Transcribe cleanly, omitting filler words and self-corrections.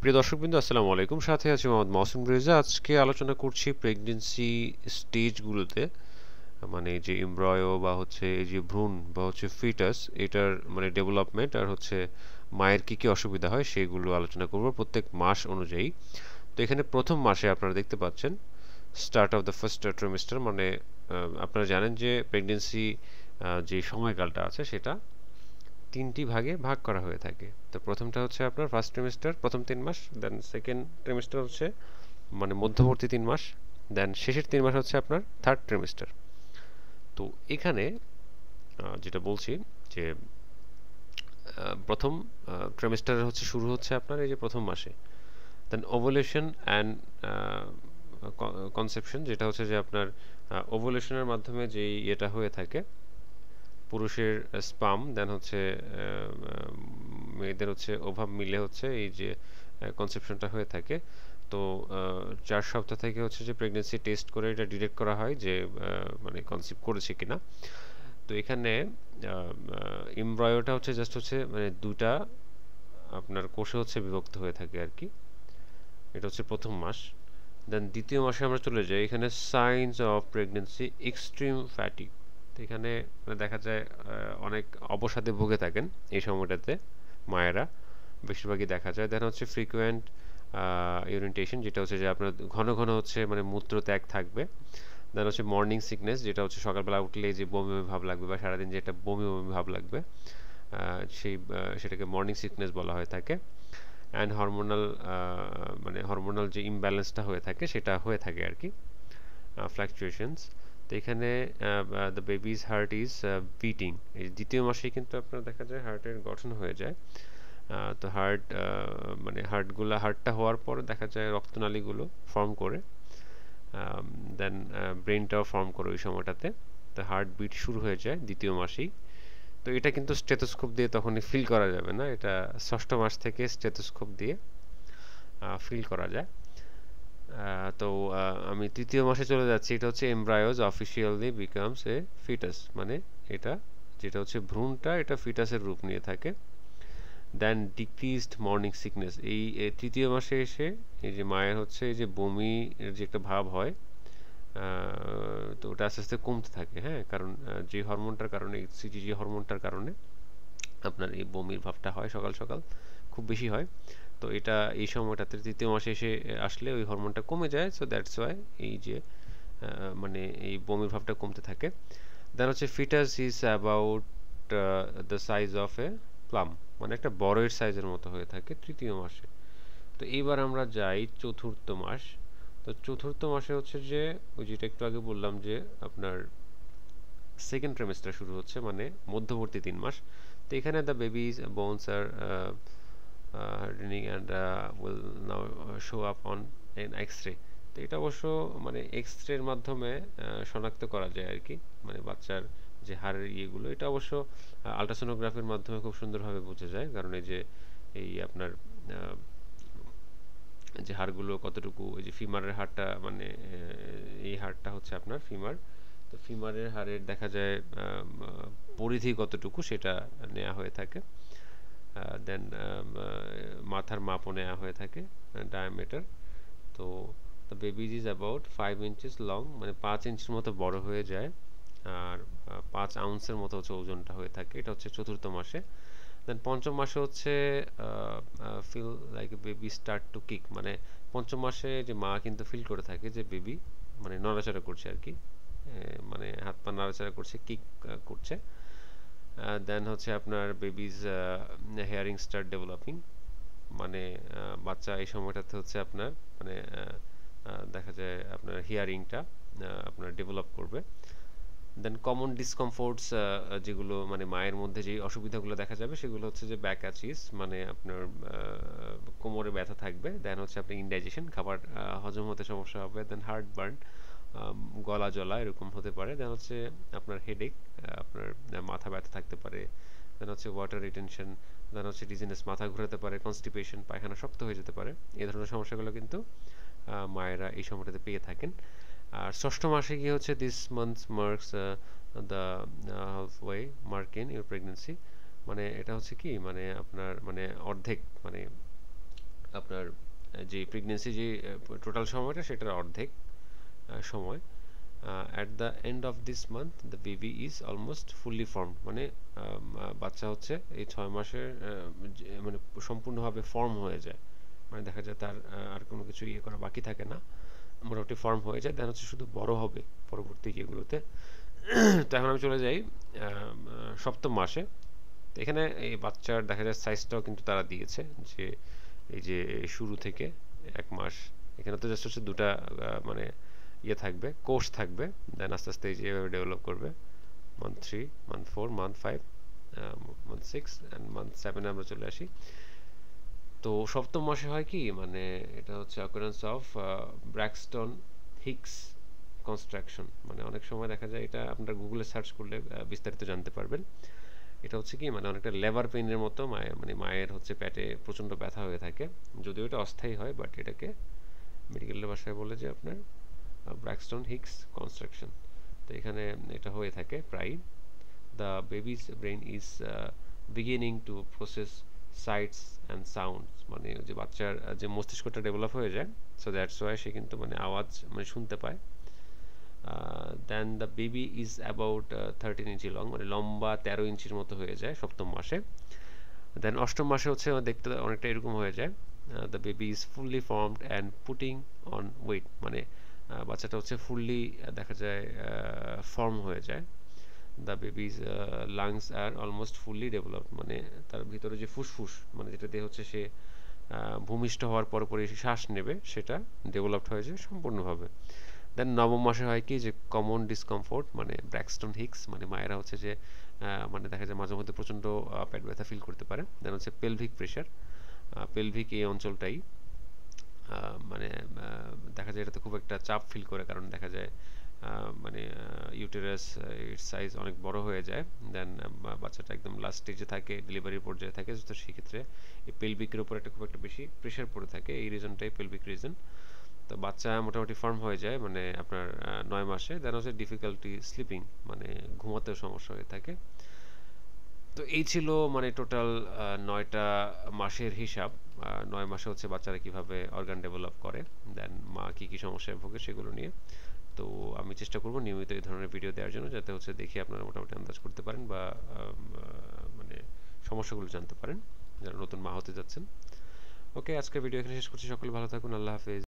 প্রিয় দর্শকবৃন্দ আসসালামু আলাইকুম, সাথে আছি মোহাম্মদ মহসিন রেজা। আজকে আলোচনা করছি প্রেগনেন্সি স্টেজগুলোতে, মানে যে এমব্রায়ো বা হচ্ছে এই যে ভ্রূণ বা হচ্ছে ফিটাস, এটার মানে ডেভেলপমেন্ট আর হচ্ছে মায়ের কি কি অসুবিধা হয় সেগুলো আলোচনা করব প্রত্যেক মাস অনুযায়ী। তো এখানে প্রথম মাসে আপনারা দেখতে পাচ্ছেন স্টার্ট অফ দ্য ফার্স্ট ট্রিমেস্টার, মানে আপনারা জানেন যে প্রেগনেন্সি যে সময়কালটা আছে সেটা তিনটি ভাগে ভাগ করা হয়ে থাকে। তো প্রথমটা হচ্ছে আপনার ফার্স্ট ট্রিমেস্টার, প্রথম 3 মাস, দেন সেকেন্ড ট্রিমেস্টার হচ্ছে মানে মধ্যবর্তী 3 মাস, দেন শেষের 3 মাস হচ্ছে আপনার থার্ড ট্রিমেস্টার। তো এখানে যেটা বলছি যে প্রথম ট্রিমেস্টার হচ্ছে শুরু হচ্ছে আপনার এই যে প্রথম মাসে। দেন ওভুলেশন অ্যান্ড কনসেপশন, যেটা হচ্ছে যে আপনার ওভুলেশনের মাধ্যমে যেই এটা হয়ে থাকে পুরুষের স্পাম, দেন হচ্ছে মেয়েদের হচ্ছে ওভাব মিলে হচ্ছে এই যে কনসেপশনটা হয়ে থাকে। তো 4 সপ্তাহ থেকে হচ্ছে যে প্রেগনেন্সি টেস্ট করে এটা ডিটেক্ট করা হয় যে মানে কনসিভ করেছে কিনা। তো এখানে এমব্রায়োটা হচ্ছে জাস্ট হচ্ছে মানে দুটা আপনার কোষে হচ্ছে বিভক্ত হয়ে থাকে আর কি। এটা হচ্ছে প্রথম মাস। দেন দ্বিতীয় মাসে আমরা চলে যাই, এখানে signs of pregnancy extreme fatigue. তো এখানে মানে দেখা যায় অনেক অবসাদে ভুগে থাকেন এই সময়টাতে মায়েরা, বেশিরভাগই দেখা যায়। দেন হচ্ছে ফ্রিকুয়েন্ট ইউরিনটেশন, যেটা হচ্ছে যে আপনার ঘন ঘন হচ্ছে মানে মূত্র ত্যাগ থাকবে। দেন হচ্ছে মর্নিং সিকনেস, যেটা হচ্ছে সকালবেলা উঠলে যে বমি বমি ভাব লাগবে বা সারাদিন যে একটা বমি বমি ভাব লাগবে, সেটাকে মর্নিং সিকনেস বলা হয়ে থাকে। অ্যান্ড হরমোনাল, মানে হরমোনাল যে ইমব্যালেন্সটা হয়ে থাকে সেটা হয়ে থাকে আর কি, ফ্লাকচুয়েশনস। তো এখানে the babies heart is beating, এই দ্বিতীয় মাসেই কিন্তু আপনার দেখা যায় হার্টের গঠন হয়ে যায়। তো মানে হার্টটা হওয়ার পর দেখা যায় রক্তনালীগুলো ফর্ম করে, দেন ব্রেনটাও ফর্ম করে ওই সময়টাতে। তো হার্ট বিট শুরু হয়ে যায় দ্বিতীয় মাসেই। তো এটা কিন্তু স্টেথোস্কোপ দিয়ে তখনই ফিল করা যাবে না, এটা ষষ্ঠ মাস থেকে স্টেথোস্কোপ দিয়ে ফিল করা যায়। তো আমি তৃতীয় মাসে চলে যাচ্ছি, এটা হচ্ছে এমব্রায়োজ অফিসিয়ালি বিকামস এ ফিটাস, মানে এটা যেটা হচ্ছে ভ্রূণটা এটা ফিটাসের রূপ নিয়ে থাকে। দেন ডিক্রিজড মর্নিং সিকনেস, এই তৃতীয় মাসে এসে এই যে মায়ের হচ্ছে এই যে বমি এর যে একটা ভাব হয়, তো ওটা আস্তে আস্তে কমতে থাকে। হ্যাঁ, কারণ যে হরমোনটার কারণে, সিটিজি হরমোনটার কারণে আপনার এই বমির ভাবটা হয় সকাল সকাল, খুব বেশি হয়। তো এটা এই সময়টাতে তৃতীয় মাসে এসে আসলে ওই হরমোনটা কমে যায়, সো দ্যাটস ওয়াই এই যে মানে এই বমির ভাবটা কমতে থাকে। দেন হচ্ছে fetus is about the size of a plum, মানে একটা বড়ের সাইজের মতো হয়ে থাকে তৃতীয় মাসে। তো এইবার আমরা যাই চতুর্থ মাস। তো চতুর্থ মাসে হচ্ছে যে ওই যেটা একটু আগে বললাম যে আপনার সেকেন্ড ট্রিমেস্টার শুরু হচ্ছে, মানে মধ্যবর্তী 3 মাস। তো এখানে the baby's bones are hardening and will now show up on an X-ray। তো এটা অবশ্য মানে এক্স-রের মাধ্যমে শনাক্ত করা যায় আর কি, মানে বাচ্চার যে হাড়ের ইয়েগুলো, এটা অবশ্য আল্ট্রাসোনোগ্রাফির মাধ্যমে খুব সুন্দরভাবে বোঝা যায়, কারণ এই যে এই আপনার যে হাড়গুলো কতটুকু, এই যে ফিমারের হাড়টা, মানে এই হাড়টা হচ্ছে আপনার ফিমার। তো ফিমারের হাড়ের দেখা যায় পরিধি কতটুকু সেটা নেওয়া হয়ে থাকে। দেন মাথার মাপও নেওয়া হয়ে থাকে, ডায়ামিটার। তো the baby is about 5 inches long, মানে 5 ইঞ্চির মতো বড় হয়ে যায়, আর 5 আউন্সের মতো হচ্ছে ওজনটা হয়ে থাকে। এটা হচ্ছে চতুর্থ মাসে। দেন পঞ্চম মাসে হচ্ছে feel like a baby start to kick, মানে পঞ্চম মাসে যে মা কিন্তু ফিল করে থাকে যে বেবি মানে নড়াচড়া করছে আর কি, মানে হাত পা নাড়াচাড়া করছে, কিক করছে। দেন হচ্ছে আপনার বেবিজ হেয়ারিং স্টার্ট ডেভেলপিং, মানে বাচ্চা এই সময়টাতে হচ্ছে আপনার মানে দেখা যায় আপনার হিয়ারিংটা আপনার ডেভেলপ করবে। দেন কমন ডিসকমফোর্টস, যেগুলো মানে মায়ের মধ্যে যে অসুবিধাগুলো দেখা যাবে সেগুলো হচ্ছে যে ব্যাক অ্যাচিস, মানে আপনার কোমরে ব্যথা থাকবে। দেন হচ্ছে আপনার ইনডাইজেশন, খাবার হজম হতে সমস্যা হবে। দেন হার্ট বার্ন, গলা জ্বলা এরকম হতে পারে। দেন হচ্ছে আপনার হেডেক, আপনার মাথা ব্যথা থাকতে পারে। দেন হচ্ছে ওয়াটার রিটেনশন। দেন হচ্ছে ডিজিনেস, মাথা ঘোরাতে পারে। কনস্টিপেশন, পায়খানা শক্ত হয়ে যেতে পারে। এই ধরনের সমস্যাগুলো কিন্তু মায়েরা এই সময়টাতে পেয়ে থাকেন। আর ষষ্ঠ মাসে গিয়ে হচ্ছে this month marks the halfway mark in your pregnancy, মানে এটা হচ্ছে কি মানে আপনার মানে অর্ধেক, মানে আপনার যে প্রেগনেন্সি যে টোটাল সময়টা সেটার অর্ধেক সময়। At the end of this month the baby is almost fully form, মানে বাচ্চা হচ্ছে এই 6 মাসের মানে সম্পূর্ণভাবে ফর্ম হয়ে যায়, মানে দেখা যায় তার আর কোনো কিছু ইয়ে করা বাকি থাকে না, মোটামুটি ফর্ম হয়ে যায়, দেন হচ্ছে শুধু বড় হবে পরবর্তী ইয়েগুলোতে। তো এখন আমি চলে যাই সপ্তম মাসে। তো এখানে এই বাচ্চার দেখা যায় সাইজটাও কিন্তু তারা দিয়েছে, যে এই যে শুরু থেকে 1 মাস, এখানে তো জাস্ট হচ্ছে দুটা মানে ইয়ে থাকবে, কোর্স থাকবে, দেন আস্তে আস্তে এই যে এভাবে ডেভেলপ করবে। Month 3, month 4, month 5, month 6 and month 7 আমরা চলে আসি। তো সপ্তম মাসে হয় কি, মানে এটা হচ্ছে occurrence of Braxton Higgs construction, মানে অনেক সময় দেখা যায়, এটা আপনারা গুগলে সার্চ করলে বিস্তারিত জানতে পারবেন। এটা হচ্ছে কি, মানে অনেকটা লেবার পেইনের মতো, মানে মায়ের হচ্ছে পেটে প্রচণ্ড ব্যথা হয়ে থাকে, যদিও এটা অস্থায়ী হয়, বাট এটাকে মেডিকেলের ভাষায় বলে যে আপনার ব্র্যাক্সটন হিক্স কনস্ট্রাকশন। তো এখানে এটা হয়ে থাকে প্রায়। The babies brain is beginning to process sites and sounds, মানে যে বাচ্চার যে মস্তিষ্কটা ডেভেলপ হয়ে যায়, সো দ্যাটস ওয়াই সে কিন্তু মানে আওয়াজ মানে শুনতে পায়। Then the baby is about 13 inch long, মানে লম্বা 13 ইঞ্চির মতো হয়ে যায় সপ্তম মাসে। দেন অষ্টম মাসে হচ্ছে দেখতে অনেকটা এরকম হয়ে যায়, the baby is fully formed and putting on weight, মানে বাচ্চাটা হচ্ছে ফুললি দেখা যায় ফর্ম হয়ে যায়। The baby's lungs are almost fully developed, মানে তার ভিতরে যে ফুসফুস, মানে যেটা দিয়ে হচ্ছে সে ভূমিষ্ঠ হওয়ার পরপরই শ্বাস নেবে, সেটা ডেভেলপড হয়ে যায় সম্পূর্ণভাবে। দেন নবম মাসে হয় কি, যে কমন ডিসকমফোর্ট, মানে ব্র্যাক্সটন হিক্স, মানে মায়েরা হচ্ছে যে মানে দেখা যায় মাঝে মধ্যে প্রচণ্ড পেট ব্যথা ফিল করতে পারে। দেন হচ্ছে পেলভিক প্রেশার, পেলভিক এই অঞ্চলটাই মানে দেখা যায় এটাতে খুব একটা চাপ ফিল করে, কারণ দেখা যায় মানে ইউটেরাস এর সাইজ অনেক বড় হয়ে যায়। দেন বাচ্চাটা একদম লাস্ট স্টেজে থাকে, ডেলিভারির পর্যায়ে থাকে, তো সেক্ষেত্রে এই পেলভিকের উপর একটা খুব একটা বেশি প্রেশার পড়ে থাকে, এই রিজনটাই পেলভিক রিজন। তো বাচ্চা মোটামুটি ফর্ম হয়ে যায় মানে আপনার 9 মাসে। দেন হচ্ছে ডিফিকাল্টি স্লিপিং, মানে ঘুমাতেও সমস্যা হয়ে থাকে। তো এই ছিল মানে টোটাল 9টা মাসের হিসাব। 9 মাসে হচ্ছে বাচ্চারা কিভাবে অর্গান ডেভেলপ করে, দেন মা কি কি সমস্যায় ভোগে সেগুলো নিয়ে। তো আমি চেষ্টা করব নিয়মিত এই ধরনের ভিডিও দেওয়ার জন্য, যাতে হচ্ছে দেখে আপনারা মোটামুটি আন্দাজ করতে পারেন বা মানে সমস্যাগুলো জানতে পারেন যারা নতুন মা হতে যাচ্ছেন। ওকে, আজকের ভিডিও এখানে শেষ করছি। সকলে ভালো থাকুন, আল্লাহ হাফেজ।